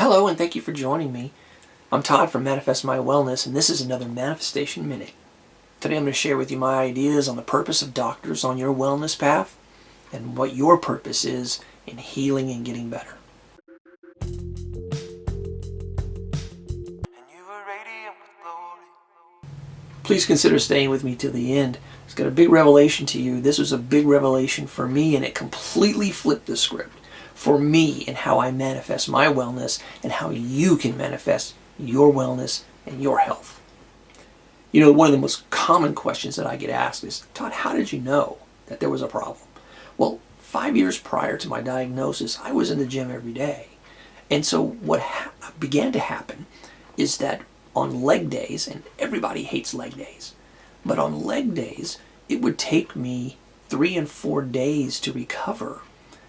Hello, and thank you for joining me. I'm Todd from Manifest My Wellness, and this is another Manifestation Minute. Today I'm going to share with you my ideas on the purpose of doctors on your wellness path and what your purpose is in healing and getting better. Please consider staying with me till the end. It's got a big revelation to you. This was a big revelation for me, and it completely flipped the script for me and how I manifest my wellness and how you can manifest your wellness and your health. You know, one of the most common questions that I get asked is, Todd, how did you know that there was a problem? Well, 5 years prior to my diagnosis, I was in the gym every day. And so what began to happen is that on leg days, and everybody hates leg days, but on leg days, it would take me 3 and 4 days to recover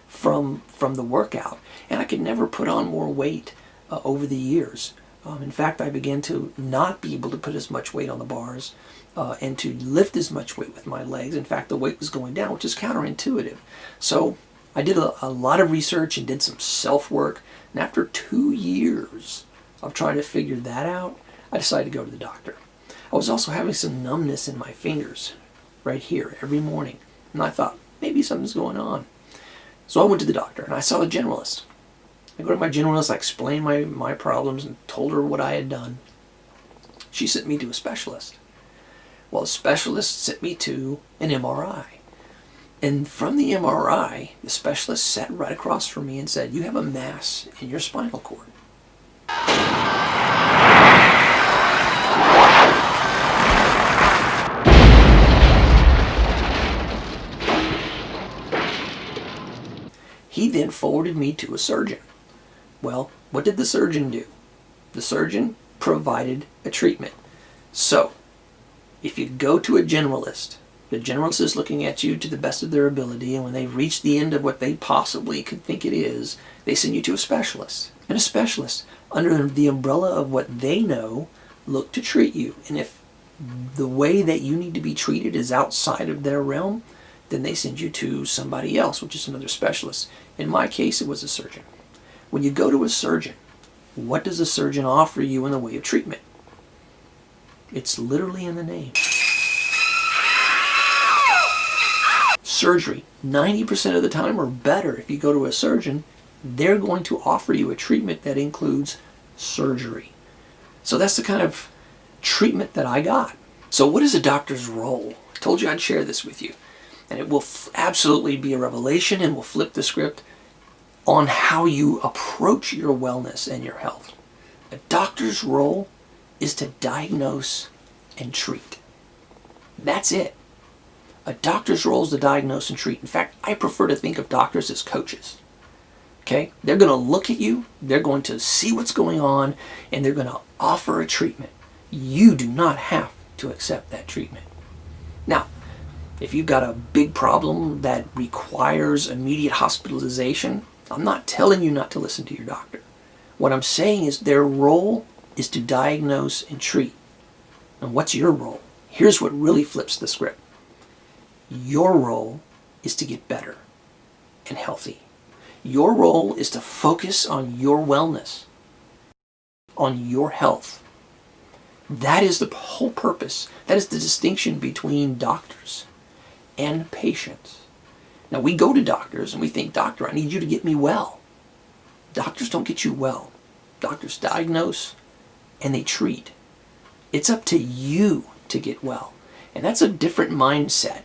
from the workout. And I could never put on more weight over the years. In fact, I began to not be able to put as much weight on the bars and to lift as much weight with my legs. In fact, the weight was going down, which is counterintuitive. So I did a lot of research and did some self-work. And after 2 years of trying to figure that out, I decided to go to the doctor. I was also having some numbness in my fingers right here every morning. And I thought, maybe something's going on. So I went to the doctor and I saw a generalist. I go to my generalist, I explained my problems and told her what I had done. She sent me to a specialist. Well, the specialist sent me to an MRI. And from the MRI, the specialist sat right across from me and said, you have a mass in your spinal cord. He then forwarded me to a surgeon. Well, what did the surgeon do? The surgeon provided a treatment. So, if you go to a generalist, the generalist is looking at you to the best of their ability, and when they've reached the end of what they possibly could think it is, they send you to a specialist. And a specialist, under the umbrella of what they know, look to treat you. And if the way that you need to be treated is outside of their realm, then they send you to somebody else, which is another specialist. In my case, it was a surgeon. When you go to a surgeon, what does a surgeon offer you in the way of treatment? It's literally in the name. Surgery, 90% of the time or better, if you go to a surgeon, they're going to offer you a treatment that includes surgery. So that's the kind of treatment that I got. So what is a doctor's role? I told you I'd share this with you. And it will absolutely be a revelation and will flip the script on how you approach your wellness and your health. A doctor's role is to diagnose and treat. That's it. A doctor's role is to diagnose and treat. In fact, I prefer to think of doctors as coaches. Okay? They're going to look at you, they're going to see what's going on, and they're going to offer a treatment. You do not have to accept that treatment. Now, if you've got a big problem that requires immediate hospitalization, I'm not telling you not to listen to your doctor. What I'm saying is their role is to diagnose and treat. And what's your role? Here's what really flips the script. Your role is to get better and healthy. Your role is to focus on your wellness, on your health. That is the whole purpose. That is the distinction between doctors and patients. Now, we go to doctors and we think, doctor, I need you to get me well. Doctors don't get you well. Doctors diagnose and they treat. It's up to you to get well. And that's a different mindset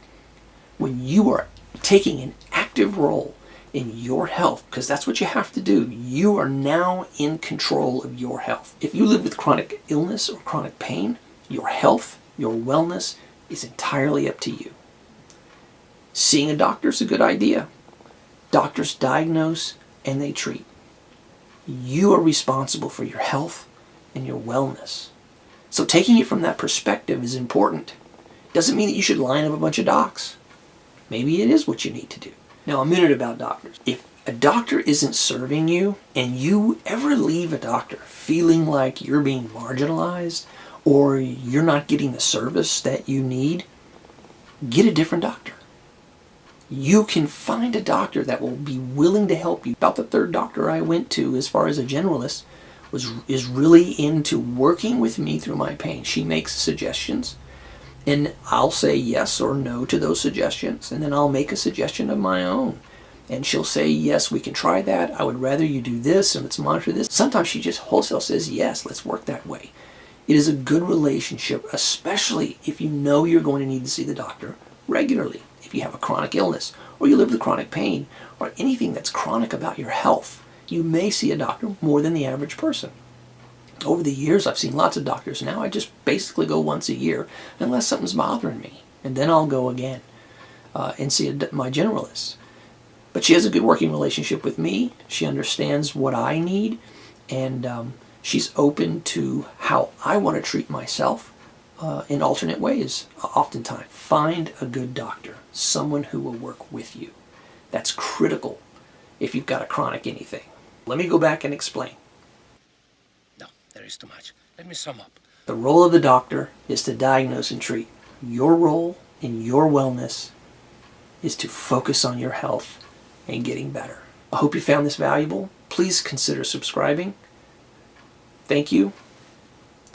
when you are taking an active role in your health, because that's what you have to do. You are now in control of your health. If you live with chronic illness or chronic pain, your health, your wellness is entirely up to you. Seeing a doctor is a good idea. Doctors diagnose and they treat. You are responsible for your health and your wellness. So taking it from that perspective is important. Doesn't mean that you should line up a bunch of docs. Maybe it is what you need to do. Now, a minute about doctors. If a doctor isn't serving you and you ever leave a doctor feeling like you're being marginalized or you're not getting the service that you need, get a different doctor. You can find a doctor that will be willing to help you. About the third doctor I went to, as far as a generalist, is really into working with me through my pain. She makes suggestions, and I'll say yes or no to those suggestions, and then I'll make a suggestion of my own. And she'll say, yes, we can try that. I would rather you do this, and let's monitor this. Sometimes she just wholesale says, yes, let's work that way. It is a good relationship, especially if you know you're going to need to see the doctor regularly. If you have a chronic illness, or you live with chronic pain, or anything that's chronic about your health, you may see a doctor more than the average person. Over the years, I've seen lots of doctors. Now I just basically go once a year, unless something's bothering me. And then I'll go again and see my generalist. But she has a good working relationship with me. She understands what I need, and she's open to how I want to treat myself in alternate ways, oftentimes. Find a good doctor, someone who will work with you. That's critical if you've got a chronic anything. Let me go back and explain. No, there is too much. Let me sum up. The role of the doctor is to diagnose and treat. Your role in your wellness is to focus on your health and getting better. I hope you found this valuable. Please consider subscribing. Thank you,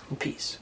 and peace.